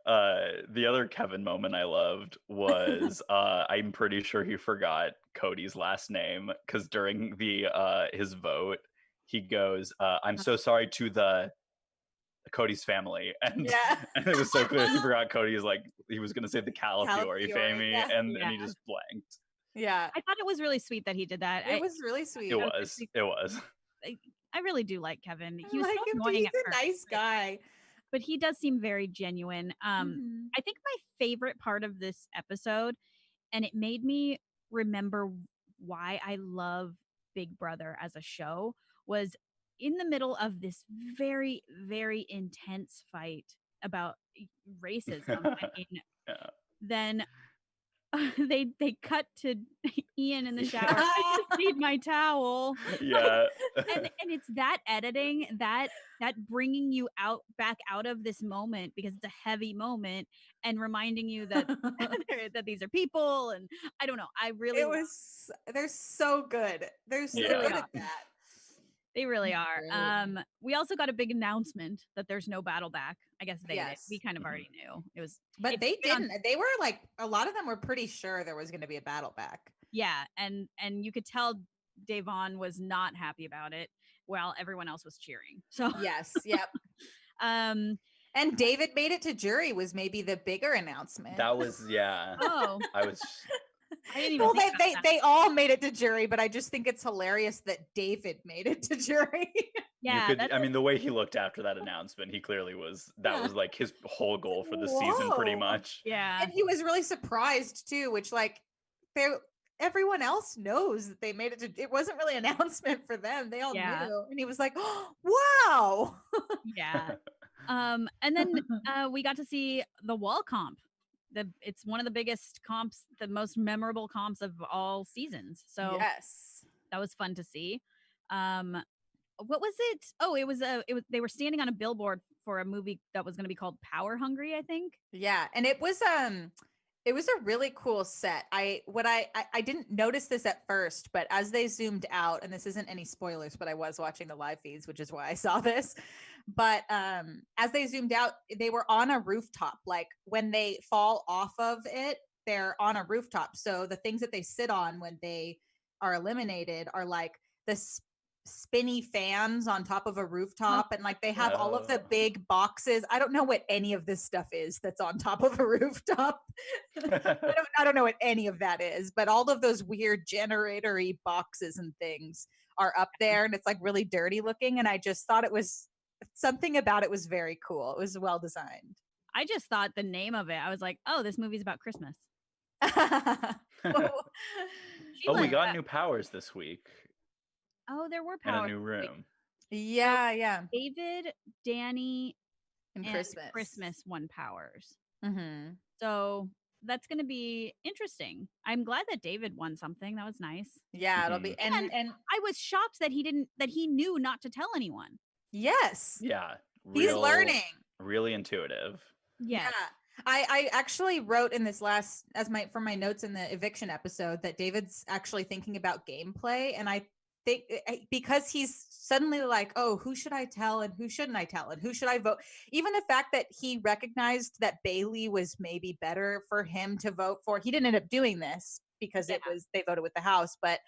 The other Kevin moment I loved was I'm pretty sure he forgot Cody's last name because during the his vote he goes, "I'm so sorry to the Cody's family," and and it was so clear he forgot Cody's like he was gonna say the Calafiore family, and he just blanked. Yeah, I thought it was really sweet that he did that. It was really sweet. It was. I really do like Kevin. He was like so him too. annoying He's at a first, nice guy. but he does seem very genuine. I think my favorite part of this episode, and it made me remember why I love Big Brother as a show, was in the middle of this very, very intense fight about racism. I mean, then they cut to Ian in the shower. I just need my towel. Yeah. and it's that editing, that bringing you back out of this moment, because it's a heavy moment, and reminding you that that these are people, and I don't know. They're so good. They're so good at that. They really are. We also got a big announcement that there's no battle back. I guess they did. We kind of already knew it was, but they didn't. They were like, a lot of them were pretty sure there was going to be a battle back. Yeah, and you could tell Davon was not happy about it, while everyone else was cheering. So yes, yep. And David made it to jury was maybe the bigger announcement. That was Oh, I didn't even think about they all made it to jury, but I just think it's hilarious that David made it to jury. Yeah, I mean, the way he looked after that announcement, he clearly was like his whole goal for the season, pretty much. Yeah, and he was really surprised too, which like everyone else knows that they made it to. It wasn't really an announcement for them; they all knew, and he was like, oh, "Wow!" Yeah. And then we got to see the wall comp. It's one of the biggest comps, the most memorable comps of all seasons. So yes, that was fun to see. What was it? Oh, it was they were standing on a billboard for a movie that was going to be called Power Hungry, I think. Yeah, and it was a really cool set. I didn't notice this at first, but as they zoomed out, and this isn't any spoilers, but I was watching the live feeds, which is why I saw this. But as they zoomed out, they were on a rooftop. Like when they fall off of it, they're on a rooftop. So the things that they sit on when they are eliminated are like the spinny fans on top of a rooftop, and like they have all of the big boxes. I don't know what any of this stuff is that's on top of a rooftop. I don't know what any of that is, but all of those weird generator-y boxes and things are up there, and it's like really dirty looking, and I just thought it was something about it was very cool. It was well designed. I just thought the name of it, I was like, oh, this movie's about Christmas. We got new powers this week. Oh, there were powers. In a new room. Yeah. David, Danny, And and Christmas. Christmas won powers. Mm-hmm. So that's going to be interesting. I'm glad that David won something. That was nice. Yeah, it'll be and I was shocked that he knew not to tell anyone. yes. Yeah. He's learning. Really intuitive. Yes. Yeah. I actually wrote in this last from my notes in the eviction episode that David's actually thinking about gameplay, and I think because he's suddenly like, oh, who should I tell and who shouldn't I tell and who should I vote? Even the fact that he recognized that Bailey was maybe better for him to vote for. He didn't end up doing this because they voted with the House, but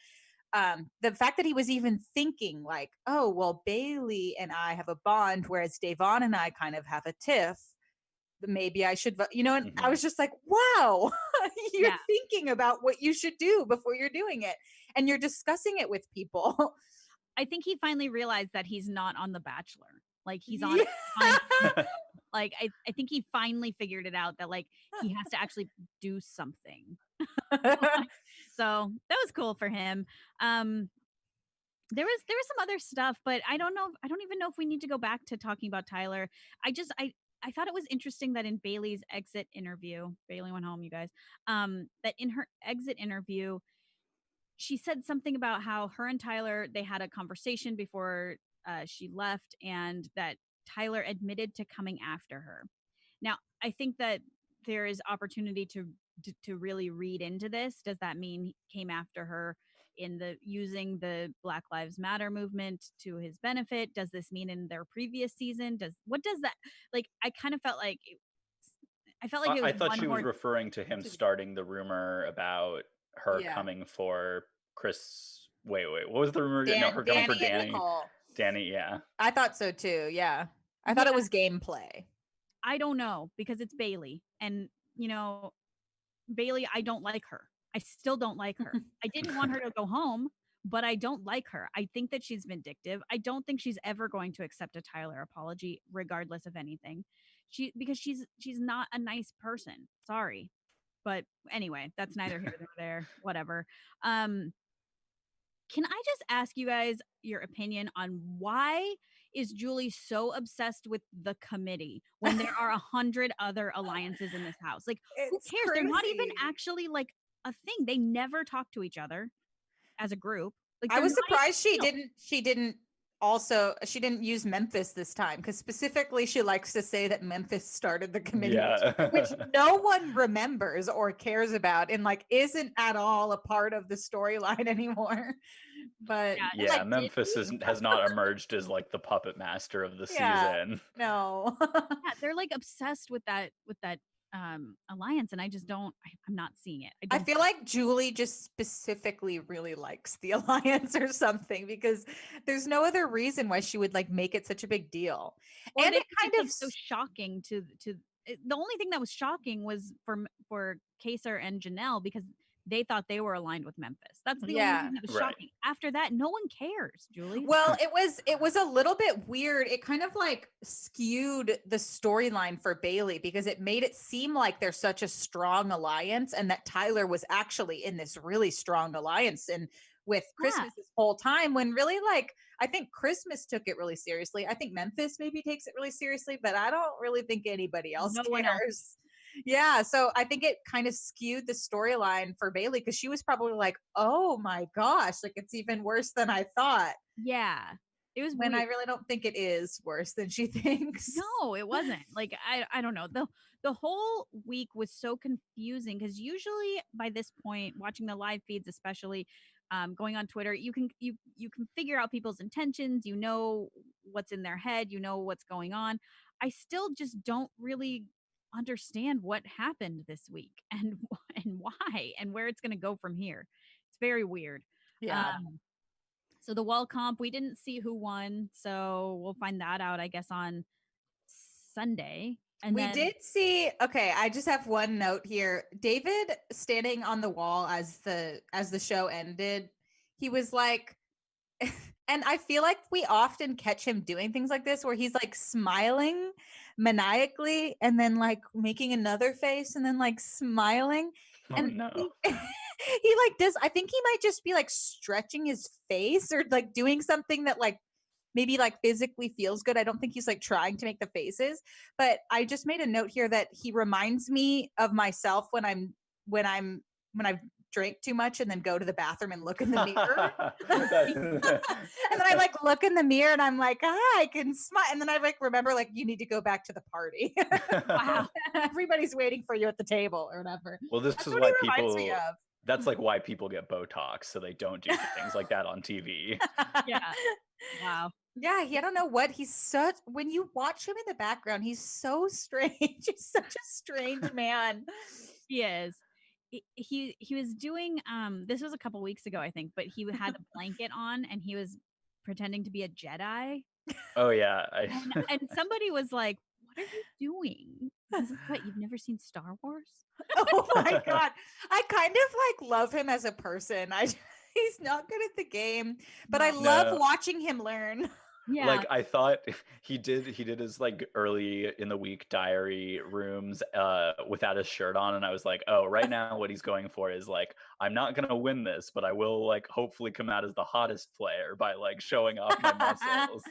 the fact that he was even thinking like, oh, well, Bailey and I have a bond, whereas Davon and I kind of have a tiff. Maybe I should vote, and I was just like, wow, you're thinking about what you should do before you're doing it. And you're discussing it with people. I think he finally realized that he's not on The Bachelor. Like he's on, like, I think he finally figured it out that like he has to actually do something. So that was cool for him. There was some other stuff, but I don't know. I don't even know if we need to go back to talking about Tyler. I thought it was interesting that in Bailey's exit interview, Bailey went home, you guys, that in her exit interview, she said something about how her and Tyler, they had a conversation before she left, and that Tyler admitted to coming after her. Now, I think that there is opportunity to really read into this. Does that mean he came after her in the using the Black Lives Matter movement to his benefit? Does this mean in their previous season? What does that like? I kind of felt like I felt like it was. I thought she was referring to him starting the rumor about her coming for Chris. Wait, what was the rumor? No, her coming for Danny. Danny, yeah. I thought so too. Yeah, I thought it was gameplay. I don't know because it's Bailey, and Bailey, I don't like her. I still don't like her. I didn't want her to go home, but I don't like her. I think that she's vindictive. I don't think she's ever going to accept a Tyler apology, regardless of anything. Because she's not a nice person. Sorry. But anyway, that's neither here nor there. Whatever. Can I just ask you guys your opinion on why is Julie so obsessed with the committee when there are 100 other alliances in this house? Like, who cares? They're not even actually like a thing. They never talk to each other as a group. Like, I was surprised she didn't use Memphis this time, because specifically she likes to say that Memphis started the committee, which no one remembers or cares about and like isn't at all a part of the storyline anymore. But Memphis has not emerged as like the puppet master of the season. No. They're like obsessed with that alliance, and I just don't. I'm not seeing it. I feel like Julie just specifically really likes the alliance or something, because there's no other reason why she would like make it such a big deal. Or and it kind of so shocking to the only thing that was shocking was for Kaser and Janelle, because they thought they were aligned with Memphis. That's the only thing that was shocking. After that, no one cares, Julie. Well, it was a little bit weird. It kind of like skewed the storyline for Bailey, because it made it seem like there's such a strong alliance, and that Tyler was actually in this really strong alliance and with Christmas this whole time, when really, like, I think Christmas took it really seriously. I think Memphis maybe takes it really seriously, but I don't really think anybody else cares. One else. Yeah, so I think it kind of skewed the storyline for Bailey, because she was probably like, "Oh my gosh, like it's even worse than I thought." Yeah, it was. When I really don't think it is worse than she thinks. No, it wasn't. Like I don't know. The whole week was so confusing, because usually by this point, watching the live feeds, especially going on Twitter, you can figure out people's intentions. You know what's in their head. You know what's going on. I still just don't really understand what happened this week and why and where it's going to go from here. It's very weird. Yeah. So the wall comp, we didn't see who won, so we'll find that out, I guess, on Sunday. And we did see. Okay, I just have one note here. David standing on the wall as the show ended, he was like, and I feel like we often catch him doing things like this, where he's like smiling maniacally and then like making another face and then like smiling. And no. He like does, I think he might just be like stretching his face or like doing something that like maybe like physically feels good. I don't think he's like trying to make the faces, but I just made a note here that he reminds me of myself when I've drank too much and then go to the bathroom and look in the mirror. And then I like look in the mirror and I'm like, I can smile. And then I like remember like you need to go back to the party. Wow. Everybody's waiting for you at the table or whatever. Well, this That's is what why he reminds me people. of. That's like why people get Botox, so they don't do things like that on TV. Yeah. Wow. Yeah, I don't know what he's such. When you watch him in the background, he's so strange. He's such a strange man. He is. He was doing this was a couple weeks ago, I think, but he had a blanket on and he was pretending to be a Jedi. Oh yeah, And somebody was like, "What are you doing?" He's like, "What? You've never seen Star Wars?" Oh my god, I kind of like love him as a person. He's not good at the game, but I love No. watching him learn. Yeah. Like I thought he did his like early in the week diary rooms without his shirt on, and I was like, oh, right now what he's going for is like, I'm not gonna win this, but I will like hopefully come out as the hottest player by like showing off my muscles.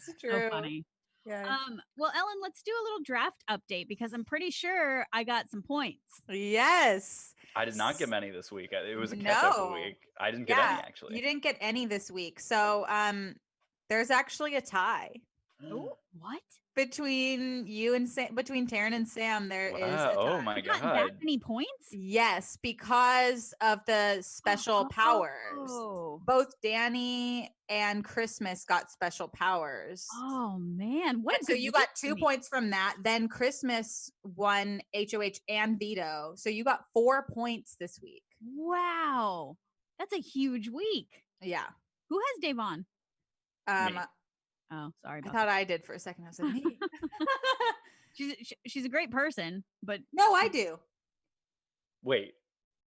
It's true. So funny. Yeah. Well, Ellen, let's do a little draft update because I'm pretty sure I got some points. Yes. I did not get many this week. It was a catch-up No. week. I didn't get any actually. You didn't get any this week. So there's actually a tie Oh, what? between you and between Taryn and Sam. There is a tie. Oh my I got god. that many points? Yes, because of the special powers. Oh. Both Danny and Christmas got special powers. Oh man, what? And so you got 2 points from that. Then Christmas won HOH and veto. So you got 4 points this week. Wow, that's a huge week. Yeah. Who has Dave on? Me. Oh, sorry. I thought I did for a second. I was like, me. She's a great person, but No, I do. Wait.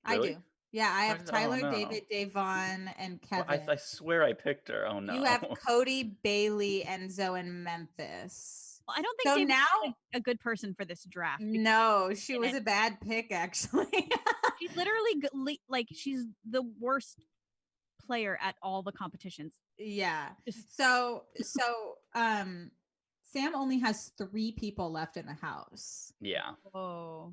Really? I do. Yeah, I have Oh, Tyler, no. David, Davon, and Kevin. Well, I swear I picked her. Oh no. You have Cody, Bailey, Enzo, and Memphis. well, I don't think So David's now a good person for this draft. because no, she was a bad pick actually. she's literally like she's the worst player at all the competitions. Yeah. So Sam only has 3 people left in the house. Yeah. Oh.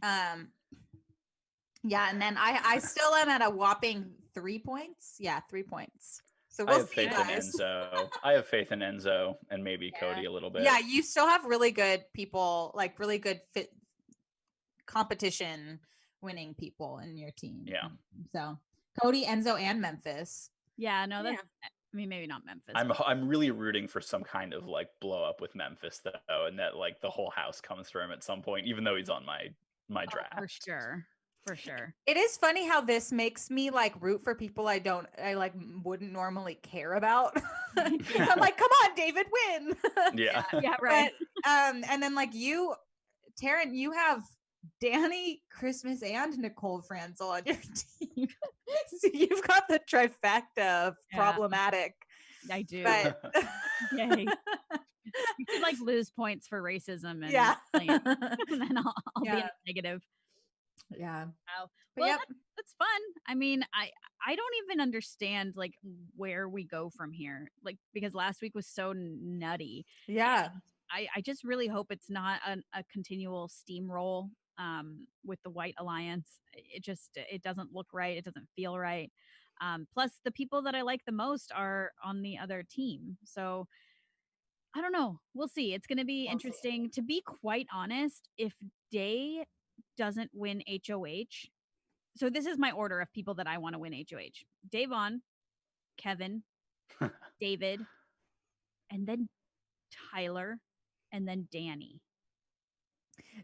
Yeah, and then I still am at a whopping 3 points. Yeah, 3 points. So we'll I have see, faith in guys. Enzo. I have faith in Enzo and maybe Cody a little bit. Yeah, you still have really good people, like really good fit competition winning people in your team. Yeah. So Cody, Enzo, and Memphis. Yeah, no, that's I mean maybe not Memphis. I'm really rooting for some kind of like blow up with Memphis though, and that like the whole house comes for him at some point, even though he's on my draft. For sure. For sure. It is funny how this makes me like root for people I like wouldn't normally care about. I'm like, come on, David, win. Yeah. Yeah, right. But, and then like you, Taryn, you have Danny, Christmas, and Nicole Franzel on your team. So you've got the trifecta of problematic. I do. But Yay. You could like lose points for racism and and then I'll be in the negative. Yeah. Wow. But Well, that's fun. I mean, I don't even understand like where we go from here. Like because last week was so nutty. Yeah. I just really hope it's not a continual steamroll with the White Alliance. It doesn't look right. It doesn't feel right. Plus the people that I like the most are on the other team. So I don't know. We'll see. It's going to be interesting. To be quite honest, if Day doesn't win HOH, so this is my order of people that I want to win HOH: Davon, Kevin, David, and then Tyler, and then Danny.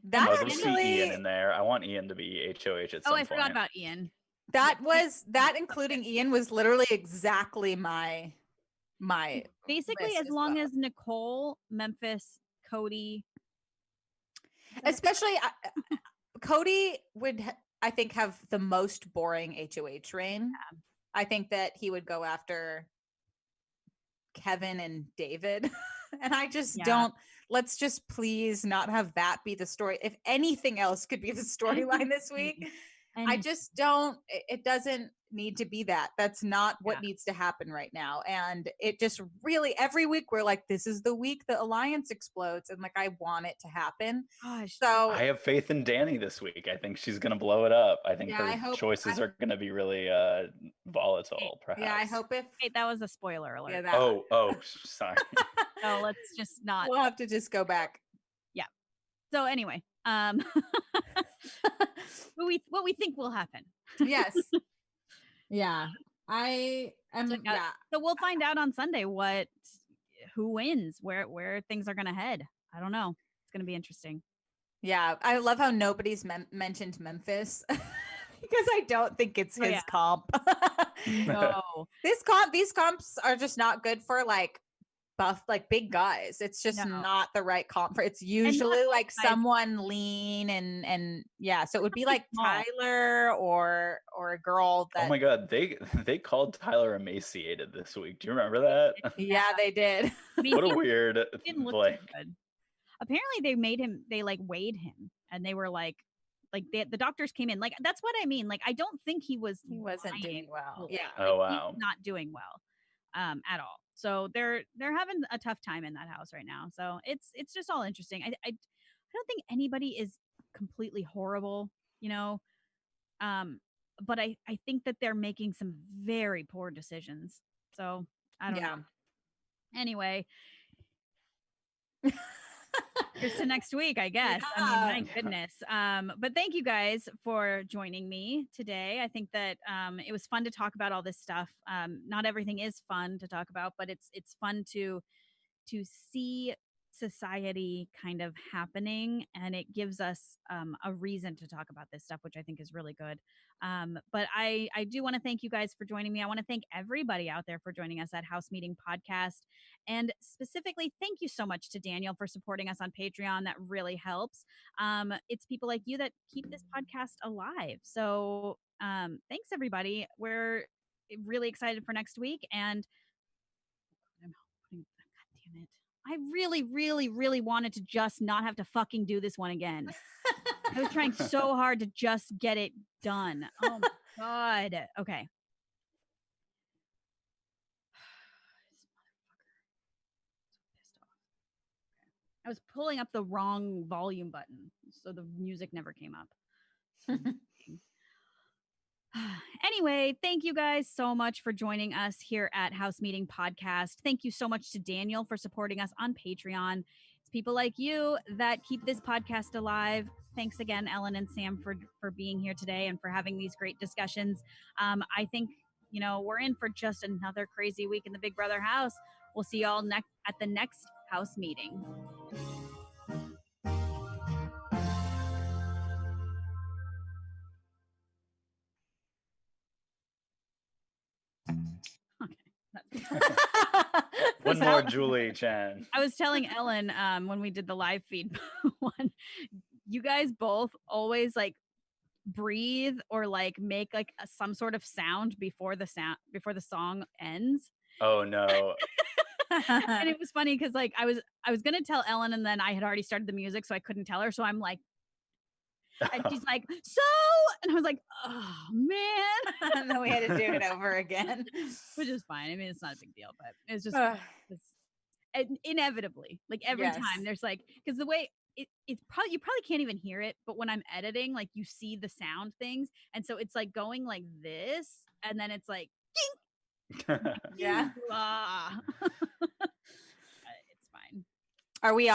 That Let's see Ian in there. I want Ian to be HOH at some point. Oh, I forgot about Ian. That including Ian was literally exactly my basically as long as Nicole, Memphis, Cody, especially Cody would I think have the most boring HOH reign. Yeah. I think that he would go after Kevin and David. And I just don't. Let's just please not have that be the story. If anything else could be the storyline this week, I just don't. It doesn't. need to be that. That's not what needs to happen right now. And it just really, every week we're like, this is the week the alliance explodes. And like, I want it to happen. Gosh. So I have faith in Danny this week. I think she's going to blow it up. I think Yeah, her choices are going to be really volatile, perhaps. yeah, I hope if Wait, that was a spoiler alert. yeah, that Oh, sorry. So let's just not. we'll have to just go back. So anyway, what we think will happen. Yes. Yeah. I am So, yeah. So we'll find out on Sunday who wins, where things are gonna head. I don't know. It's gonna be interesting. Yeah, I love how nobody's mentioned Memphis because I don't think it's his yeah. comp. No. These comps are just not good for like buff, like big guys. It's just No. not the right comp for. It's usually like guys. someone lean and yeah. So it would be like small. Tyler or a girl that. Oh my God, they called Tyler emaciated this week. Do you remember that? Yeah, they did. I mean, What a he weird didn't look like. too good. Apparently, they like weighed him, and they were like the doctors came in. Like that's what I mean. Like I don't think he wasn't doing well. fully. Yeah. Oh Like, wow. he's not doing well, at all. So they're having a tough time in that house right now. So it's just all interesting. I don't think anybody is completely horrible, you know. But I think that they're making some very poor decisions. So I don't know. Anyway, here's to next week, I guess. I mean, my goodness. But thank you guys for joining me today. I think that it was fun to talk about all this stuff. Not everything is fun to talk about, but it's fun to see society kind of happening, and it gives us a reason to talk about this stuff, which I think is really good. But I do want to thank you guys for joining me. I want to thank everybody out there for joining us at House Meeting Podcast, and specifically thank you so much to Daniel for supporting us on Patreon. That really helps. It's people like you that keep this podcast alive. So thanks everybody. We're really excited for next week, and God damn it. I really, really, really wanted to just not have to fucking do this one again. I was trying so hard to just get it done. Oh my God. Okay. I was pulling up the wrong volume button, so the music never came up. Anyway, thank you guys so much for joining us here at House Meeting Podcast. Thank you so much to Daniel for supporting us on Patreon. It's people like you that keep this podcast alive. Thanks again, Ellen and Sam, for being here today and for having these great discussions. I think, we're in for just another crazy week in the Big Brother house. We'll see y'all at the next house meeting. One more, Julie Chan. I was telling Ellen when we did the live feed one, you guys both always like breathe or like make like some sort of sound before the song ends. Oh no. And it was funny because like I was gonna tell Ellen, and then I had already started the music, so I couldn't tell her. So I'm like, and she's like, so, and I was like, oh man. And then we had to do it over again, which is fine. I mean, it's not a big deal, but it's just inevitably, like every time there's like, because the way it's probably, you probably can't even hear it, but when I'm editing, like you see the sound things, and so it's like going like this, and then it's like yeah. It's fine. Are we